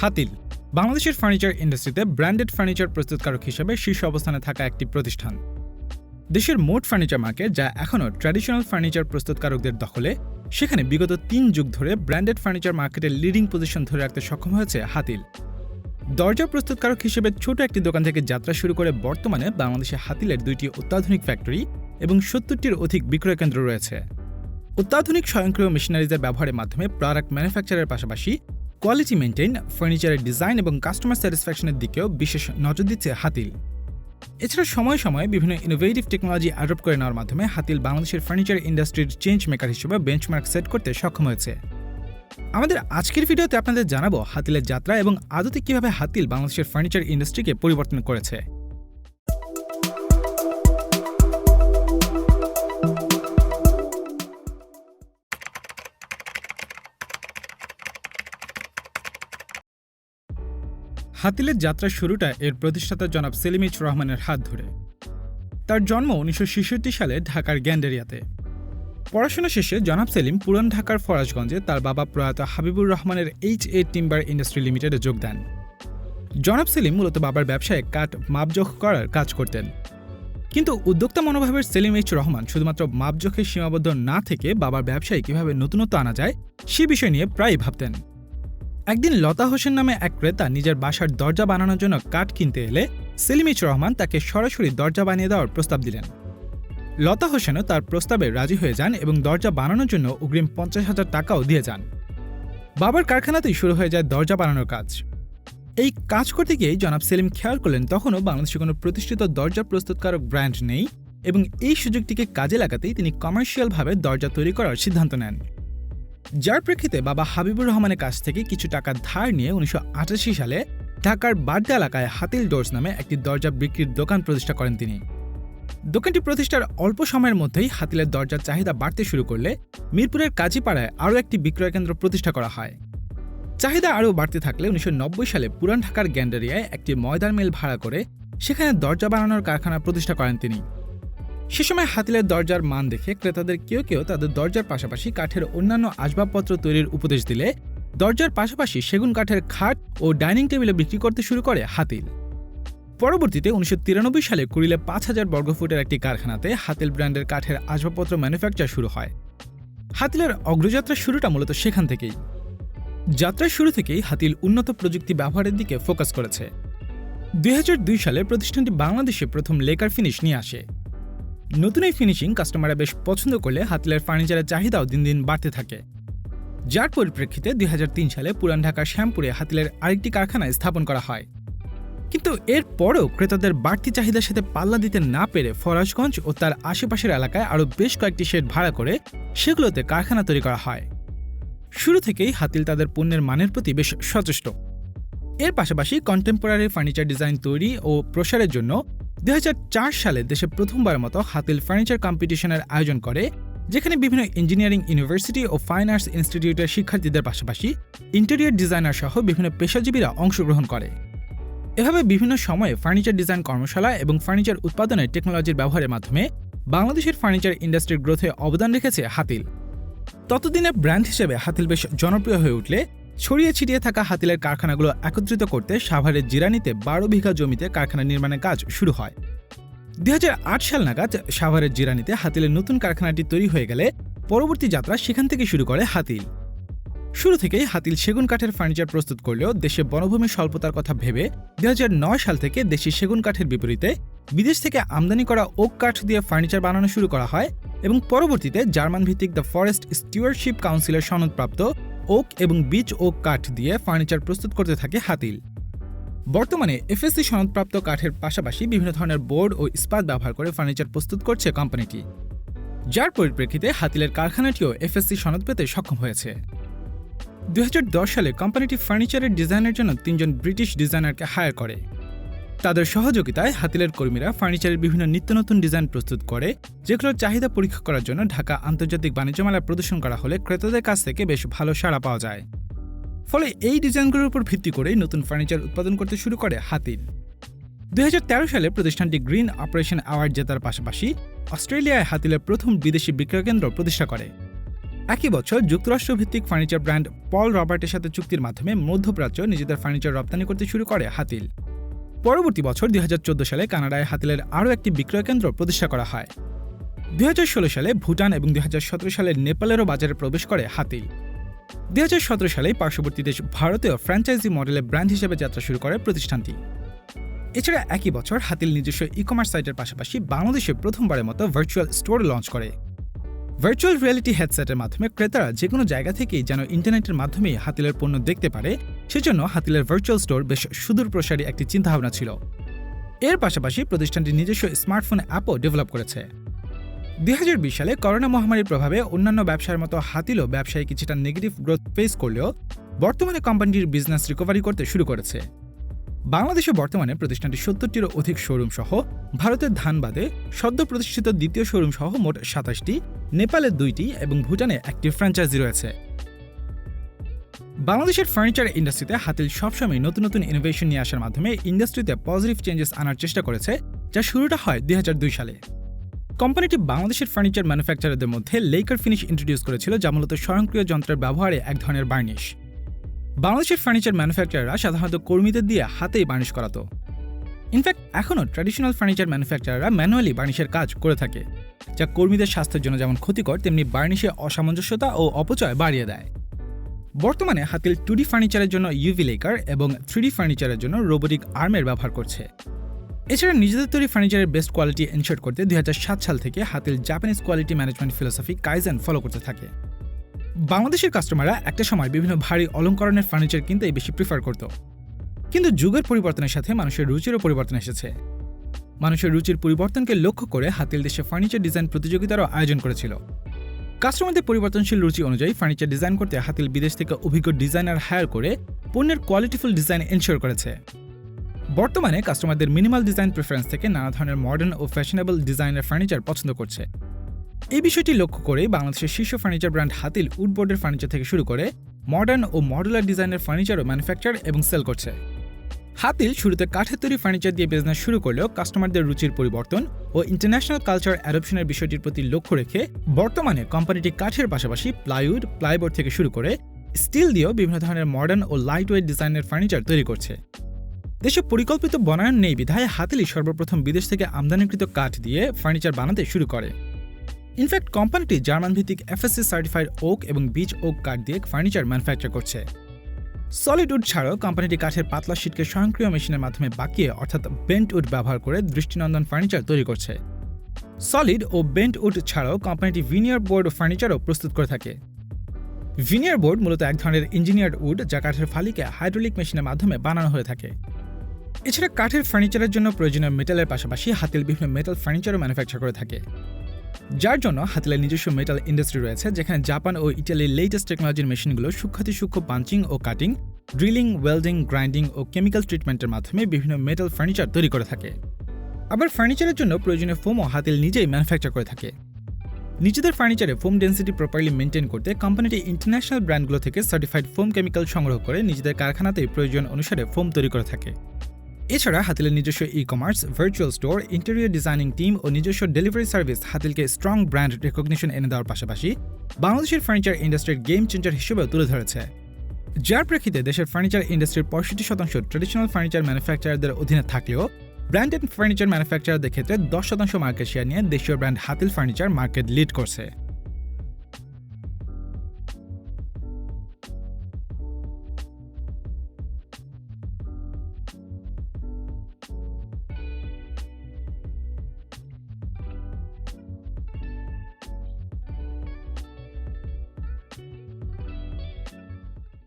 হাতিল বাংলাদেশের ফার্নিচার ইন্ডাস্ট্রিতে branded furniture প্রস্তুতকারক হিসেবে শীর্ষ অবস্থানে থাকা একটি প্রতিষ্ঠান। দেশের মোট ফার্নিচার মার্কেট, যা এখনও ট্র্যাডিশনাল ফার্নিচার প্রস্তুতকারকদের দখলে, সেখানে বিগত ৩ যুগ ধরে ব্র্যান্ডেড ফার্নিচার মার্কেটের লিডিং পজিশন ধরে রাখতে সক্ষম হয়েছে হাতিল। দরজা প্রস্তুতকারক হিসেবে ছোট একটি দোকান থেকে যাত্রা শুরু করে বর্তমানে বাংলাদেশে হাতিলের ২টি অত্যাধুনিক ফ্যাক্টরি এবং ৭০টির অধিক বিক্রয় কেন্দ্র রয়েছে। অত্যাধুনিক স্বয়ংক্রিয় মেশিনারিজের ব্যবহারের মাধ্যমে প্রোডাক্ট ম্যানুফ্যাকচারের পাশাপাশি কোয়ালিটি মেইনটেইন, ফার্নিচারের ডিজাইন এবং কাস্টমার স্যাটিসফ্যাকশনের দিকেও বিশেষ নজর দিচ্ছে হাতিল। এছাড়া সময়ে সময়ে বিভিন্ন ইনোভেটিভ টেকনোলজি অ্যাডপ্ট করে নেওয়ার মাধ্যমে হাতিল বাংলাদেশের ফার্নিচার ইন্ডাস্ট্রির চেঞ্জ মেকার হিসেবে বেঞ্চমার্ক সেট করতে সক্ষম হয়েছে। আমাদের আজকের ভিডিওতে আপনাদের জানাবো হাতিলের যাত্রা এবং আদতে কিভাবে হাতিল বাংলাদেশের ফার্নিচার ইন্ডাস্ট্রিকে পরিবর্তন করেছে। হাতিলের যাত্রার শুরুটা এর প্রতিষ্ঠাতা জনাব সেলিম রহমানের হাত ধরে। তার জন্ম ১৯৬৬ সালে ঢাকার গ্যান্ডেরিয়াতে। পড়াশোনা শেষে জনাব সেলিম পুরান ঢাকার ফরাজগঞ্জে তার বাবা প্রয়াত হাবিবুর রহমানের HA টিম্বার ইন্ডাস্ট্রি লিমিটেডে যোগ দেন। জনাব সেলিম মূলত বাবার ব্যবসায় কাঠ মাপজোখ করার কাজ করতেন। কিন্তু উদ্যোক্তা মনোভাবের সেলিম রহমান শুধুমাত্র মাপজোখে সীমাবদ্ধ না থেকে বাবার ব্যবসায় কিভাবে নতুনত্ব আনা যায় সে বিষয় নিয়ে প্রায়ই ভাবতেন। একদিন লতা হোসেন নামে এক ক্রেতা নিজের বাসার দরজা বানানোর জন্য কাঠ কিনতে এলে সেলিম রহমান তাকে সরাসরি দরজা বানিয়ে দেওয়ার প্রস্তাব দিলেন। লতা হোসেনও তার প্রস্তাবে রাজি হয়ে যান এবং দরজা বানানোর জন্য অগ্রিম ৫০,০০০ টাকাও দিয়ে যান। বাবার কারখানাতেই শুরু হয়ে যায় দরজা বানানোর কাজ। এই কাজ করতে গিয়েই জনাব সেলিম খেয়াল করলেন তখনও বাংলাদেশে কোনো প্রতিষ্ঠিত দরজা প্রস্তুতকারক ব্র্যান্ড নেই এবং এই সুযোগটিকে কাজে লাগাতেই তিনি কমার্শিয়ালভাবে দরজা তৈরি করার সিদ্ধান্ত নেন। যার প্রেক্ষিতে বাবা হাবিবুর রহমানের কাছ থেকে কিছু টাকা ধার নিয়ে ১৯৮৮ সালে ঢাকার বাড্ডা এলাকায় হাতিল ডোরস নামে একটি দরজা বিক্রির দোকান প্রতিষ্ঠা করেন তিনি। দোকানটি প্রতিষ্ঠার অল্প সময়ের মধ্যেই হাতিলের দরজার চাহিদা বাড়তে শুরু করলে মিরপুরের কাজীপাড়ায় আরও একটি বিক্রয় কেন্দ্র প্রতিষ্ঠা করা হয়। চাহিদা আরও বাড়তে থাকলে ১৯৯০ সালে পুরান ঢাকার গ্যান্ডেরিয়ায় একটি ময়দার মিল ভাড়া করে সেখানে দরজা বানানোর কারখানা প্রতিষ্ঠা করেন তিনি। সে সময় হাতিলের দরজার মান দেখে ক্রেতাদের কেউ কেউ তাদের দরজার পাশাপাশি কাঠের অন্যান্য আসবাবপত্র তৈরির উপদেশ দিলে দরজার পাশাপাশি সেগুন কাঠের খাট ও ডাইনিং টেবিলে বিক্রি করতে শুরু করে হাতিল। পরবর্তীতে ১৯৯৩ সালে কুড়িলে ৫,০০০ বর্গফুটের একটি কারখানাতে হাতিল ব্র্যান্ডের কাঠের আসবাবপত্র ম্যানুফ্যাকচার শুরু হয়। হাতিলের অগ্রযাত্রার শুরুটা মূলত সেখান থেকেই। যাত্রার শুরু থেকেই হাতিল উন্নত প্রযুক্তি ব্যবহারের দিকে ফোকাস করেছে। ২০০২ সালে প্রতিষ্ঠানটি বাংলাদেশে প্রথম লেকার ফিনিশ নিয়ে আসে। নতুন এই ফিনিশিং কাস্টমাররা বেশ পছন্দ করলে হাতিলের ফার্নিচারের চাহিদাও দিন দিন বাড়তে থাকে। যার পরিপ্রেক্ষিতে ২০০৩ সালে পুরান ঢাকার শ্যামপুরে হাতিলের আরেকটি কারখানা স্থাপন করা হয়। কিন্তু এর পরেও ক্রেতাদের বাড়তি চাহিদার সাথে পাল্লা দিতে না পেরে ফরাজগঞ্জ ও তার আশেপাশের এলাকায় আরও বেশ কয়েকটি শেড ভাড়া করে সেগুলোতে কারখানা তৈরি করা হয়। শুরু থেকেই হাতিল তাদের পণ্যের মানের প্রতি বেশ সচেষ্ট। এর পাশাপাশি কন্টেম্পোরারি ফার্নিচার ডিজাইন তৈরি ও প্রসারের জন্য ২০০৪ সালে দেশে প্রথমবারের মতো হাতিল ফার্নিচার কম্পিটিশনের আয়োজন করে, যেখানে বিভিন্ন ইঞ্জিনিয়ারিং ইউনিভার্সিটি ও ফাইন আর্টস ইনস্টিটিউটের শিক্ষার্থীদের পাশাপাশি ইন্টেরিয়র ডিজাইনার সহ বিভিন্ন পেশাজীবীরা অংশগ্রহণ করে। এভাবে বিভিন্ন সময়ে ফার্নিচার ডিজাইন কর্মশালা এবং ফার্নিচার উৎপাদনের টেকনোলজির ব্যবহারের মাধ্যমে বাংলাদেশের ফার্নিচার ইন্ডাস্ট্রির গ্রোথে অবদান রেখেছে হাতিল। ততদিনে ব্র্যান্ড হিসেবে হাতিল বেশ জনপ্রিয় হয়ে উঠলে ছড়িয়ে ছিটিয়ে থাকা হাতিলের কারখানাগুলো একত্রিত করতে সাভারের জিরানীতে ১২ বিঘা জমিতে কারখানা নির্মাণের কাজ শুরু হয়। ২০০৮ সাল নাগাদ সাভারের জিরানীতে হাতিলের নতুন কারখানাটি তৈরি হয়ে গেলে পরবর্তী যাত্রা সেখান থেকে শুরু করে হাতিল। শুরু থেকেই হাতিল সেগুন কাঠের ফার্নিচার প্রস্তুত করলেও দেশে বনভূমির স্বল্পতার কথা ভেবে ২০০৯ সাল থেকে দেশি সেগুন কাঠের বিপরীতে বিদেশ থেকে আমদানি করা ওক কাঠ দিয়ে ফার্নিচার বানানো শুরু করা হয় এবং পরবর্তীতে জার্মান ভিত্তিক দ্য ফরেস্ট স্টিউয়ারশিপ কাউন্সিলের সনদপ্রাপ্ত ওক এবং বিচ ওক কাঠ দিয়ে ফার্নিচার প্রস্তুত করতে থাকে হাতিল। বর্তমানে FSC সনদপ্রাপ্ত কাঠের পাশাপাশি বিভিন্ন ধরনের বোর্ড ও ইস্পাত ব্যবহার করে ফার্নিচার প্রস্তুত করছে কোম্পানিটি। যার পরিপ্রেক্ষিতে হাতিলের কারখানাটিও FSC সনদ পেতে সক্ষম হয়েছে। ২০১০ সালে কোম্পানিটি ফার্নিচারের ডিজাইনের জন্য ৩ জন ব্রিটিশ ডিজাইনারকে হায়ার করে। তাদের সহযোগিতায় হাতিলের কর্মীরা ফার্নিচারের বিভিন্ন নিত্য নতুন ডিজাইন প্রস্তুত করে, যেগুলোর চাহিদা পরীক্ষা করার জন্য ঢাকা আন্তর্জাতিক বাণিজ্য মেলায় প্রদর্শন করা হলে ক্রেতাদের কাছ থেকে বেশ ভালো সাড়া পাওয়া যায়। ফলে এই ডিজাইনগুলোর উপর ভিত্তি করেই নতুন ফার্নিচার উৎপাদন করতে শুরু করে হাতিল। ২০১৩ সালে প্রতিষ্ঠানটি গ্রিন অপারেশন অ্যাওয়ার্ড জেতার পাশাপাশি অস্ট্রেলিয়ায় হাতিলের প্রথম বিদেশি বিক্রয় কেন্দ্র প্রতিষ্ঠা করে। একই বছর যুক্তরাষ্ট্রভিত্তিক ফার্নিচার ব্র্যান্ড পল রবার্টের সাথে চুক্তির মাধ্যমে মধ্যপ্রাচ্য নিজেদের ফার্নিচার রপ্তানি করতে শুরু করে হাতিল। পরবর্তী বছর 2014 সালে কানাডায় হাতিলের আরও একটি বিক্রয় কেন্দ্র প্রতিষ্ঠা করা হয়। 2016 সালে ভুটান এবং 2017 সালে নেপালেরও বাজারে প্রবেশ করে হাতিল। 2017 সালে পার্শ্ববর্তী দেশ ভারতেও ফ্র্যাঞ্চাইজি মডেলে ব্র্যান্ড হিসেবে যাত্রা শুরু করে প্রতিষ্ঠানটি। এছাড়া একই বছর হাতিল নিজস্ব ই-কমার্স সাইটের পাশাপাশি বাংলাদেশে প্রথমবারের মতো ভার্চুয়াল স্টোর লঞ্চ করে। ভার্চুয়াল রিয়েলিটি হেডসেটের মাধ্যমে ক্রেতারা যে কোনো জায়গা থেকেই যেন ইন্টারনেটের মাধ্যমেই হাতিলের পণ্য দেখতে পারে, সেজন্য হাতিলের ভার্চুয়াল স্টোর বেশ সুদূরপ্রসারী একটি চিন্তাভাবনা ছিল। এর পাশাপাশি প্রতিষ্ঠানটি নিজস্ব স্মার্টফোন অ্যাপও ডেভেলপ করেছে। 2020 সালে করোনা মহামারীর প্রভাবে অন্যান্য ব্যবসার মতো হাতিলও ব্যবসায় কিছুটা নেগেটিভ গ্রোথ ফেস করলেও বর্তমানে কোম্পানিটির বিজনেস রিকভারি করতে শুরু করেছে। বাংলাদেশে বর্তমানে প্রতিষ্ঠানটি 70টিরও অধিক শোরুম সহ ভারতের ধানবাদে সদ্য প্রতিষ্ঠিত দ্বিতীয় শোরুম সহ মোট 27টি, নেপালে 2টি এবং ভুটানে একটি ফ্র্যাঞ্চাইজি রয়েছে। বাংলাদেশের ফার্নিচার ইন্ডাস্ট্রিতে হাতিল সবসময় নতুন নতুন ইনোভেশন নিয়ে আসার মাধ্যমে ইন্ডাস্ট্রিতে পজিটিভ চেঞ্জেস আনার চেষ্টা করেছে, যা শুরুটা হয় 2002 সালে। কোম্পানিটি বাংলাদেশের ফার্নিচার ম্যানুফ্যাকচারারদের মধ্যে লেকার ফিনিশ ইন্ট্রোডিউস করেছিল, যা মূলত স্বয়ংক্রিয় যন্ত্রের ব্যবহারে এক ধরনের বার্নিশ। বাংলাদেশের ফার্নিচার ম্যানুফ্যাকচারাররা সাধারণত কর্মীদের দিয়ে হাতেই বার্নিশ করাতো। ইনফ্যাক্ট এখনও ট্র্যাডিশনাল ফার্নিচার ম্যানুফ্যাকচারাররা ম্যানুয়ালি বার্নিশের কাজ করে থাকে, যা কর্মীদের স্বাস্থ্যের জন্য যেমন ক্ষতিকর, তেমনি বার্নিশে অসামঞ্জস্যতা ও অপচয় বাড়িয়ে দেয়। বর্তমানে হাতিল 2D ফার্নিচারের জন্য ইউভি লেকার এবং 3D ফার্নিচারের জন্য রোবোটিক আর্মের ব্যবহার করছে। এছাড়া নিজেদের তৈরি ফার্নিচারের বেস্ট কোয়ালিটি এনশিওর করতে 2007 সাল থেকে Hatil Japanese quality management philosophy kaizen follow করতে থাকে। বাংলাদেশের কাস্টমাররা একটা সময় বিভিন্ন ভারী অলংকরণের ফার্নিচার কিনতেই বেশি প্রিফার করত, কিন্তু যুগের পরিবর্তনের সাথে মানুষের রুচিরও পরিবর্তন এসেছে। মানুষের রুচির পরিবর্তনকে লক্ষ্য করে হাতিল দেশে ফার্নিচার ডিজাইন প্রতিযোগিতারও আয়োজন করেছিল। কাস্টমারদের পরিবর্তনশীল রুচি অনুযায়ী ফার্নিচার ডিজাইন করতে হাতিল বিদেশ থেকে অভিজ্ঞ ডিজাইনার হায়ার করে পণ্যের কোয়ালিটিফুল ডিজাইন এনশিওর করেছে। বর্তমানে কাস্টমারদের মিনিমাল ডিজাইন প্রেফারেন্স থেকে নানা ধরনের মডার্ন ও ফ্যাশনেবল ডিজাইনের ফার্নিচার পছন্দ করছে। এই বিষয়টি লক্ষ্য করেই বাংলাদেশের শীর্ষ ফার্নিচার ব্র্যান্ড হাতিল উডবোর্ডের ফার্নিচার থেকে শুরু করে মডার্ন ও মডুলার ডিজাইনের ফার্নিচারও ম্যানুফ্যাকচার এবং সেল করছে। হাতিল শুরুতে কাঠের তৈরি ফার্নিচার দিয়ে বিজনেস শুরু করলেও কাস্টমারদের রুচির পরিবর্তন ও ইন্টারন্যাশনাল কালচার অ্যাডপশনের বিষয়টির প্রতি লক্ষ্য রেখে বর্তমানে কোম্পানিটি কাঠের পাশাপাশি প্লাইউড, প্লাইবোর্ড থেকে শুরু করে স্টিল দিয়েও বিভিন্ন ধরনের মডার্ন ও লাইট ওয়েট ডিজাইনের ফার্নিচার তৈরি করছে। দেশে পরিকল্পিত বনায়ন নেই বিধায় হাতিলই সর্বপ্রথম বিদেশ থেকে আমদানিকৃত কাঠ দিয়ে ফার্নিচার বানাতে শুরু করে। ইনফ্যাক্ট কোম্পানিটি জার্মান ভিত্তিক FSC সার্টিফাইড ওক এবং বিচ ওক কাঠ দিয়ে ফার্নিচার ম্যানুফ্যাকচার করছে। সলিড উড ছাড়াও কোম্পানিটি কাঠের পাতলা শীটকে স্বয়ংক্রিয় মেশিনের মাধ্যমে বাঁকিয়ে অর্থাৎ বেন্ট উড ব্যবহার করে দৃষ্টিনন্দন ফার্নিচার তৈরি করছে। সলিড ও বেন্ট উড ছাড়াও কোম্পানিটি ভিনিয়ার বোর্ড ও ফার্নিচারও প্রস্তুত করে থাকে। ভিনিয়ার বোর্ড মূলত এক ধরনের ইঞ্জিনিয়ার্ড উড, যা কাঠের ফালিকে হাইড্রোলিক মেশিনের মাধ্যমে বানানো হয়ে থাকে। এছাড়া কাঠের ফার্নিচারের জন্য প্রয়োজনীয় মেটালের পাশাপাশি হাতিল বিভিন্ন মেটাল ফার্নিচারও ম্যানুফ্যাকচার করে থাকে, যার জন্য হাতিলের নিজস্ব মেটাল ইন্ডাস্ট্রি রয়েছে, যেখানে জাপান ও ইটালির লেটেস্ট টেকনোলজির মেশিনগুলো সূক্ষ্ম পাঞ্চিং ও কাটিং, ড্রিলিং, ওয়েল্ডিং, গ্রাইন্ডিং ও কেমিক্যাল ট্রিটমেন্টের মাধ্যমে বিভিন্ন মেটাল ফার্নিচার তৈরি করে থাকে। আবার ফার্নিচারের জন্য প্রয়োজনীয় ফোমও হাতিল নিজেই ম্যানুফ্যাকচার করে থাকে। নিজেদের ফার্নিচারে ফোম ডেন্সিটি প্রপারলি মেনটেন করতে কোম্পানিটি ইন্টারন্যাশনাল ব্র্যান্ডগুলো থেকে সার্টিফাইড ফোম কেমিক্যাল সংগ্রহ করে নিজেদের কারখানাতেই প্রয়োজন অনুসারে ফোম তৈরি করে থাকে। এছাড়া হাতিলের নিজস্ব e-commerce, virtual store, interior designing team ও নিজস্ব ডেলিভারি সার্ভিস হাতিলকে স্ট্রং ব্র্যান্ড রেকগনিশন এনে দেওয়ার পাশাপাশি বাংলাদেশের ফার্নিচার ইন্ডাস্ট্রির গেম চেঞ্জার হিসেবেও তুলে ধরেছে, যার প্রেক্ষিতে দেশের ফার্নিচার ইন্ডাস্ট্রির 65% ট্র্যাডিশনাল ফার্নিচার ম্যানুফ্যাকচারারদের অধীনে থাকলেও ব্র্যান্ডেড ফার্নিচার ম্যানুফ্যাকচারারদের ক্ষেত্রে 10% মার্কেট শেয়ার নিয়ে দেশীয় brand Hatil furniture market lead করছে।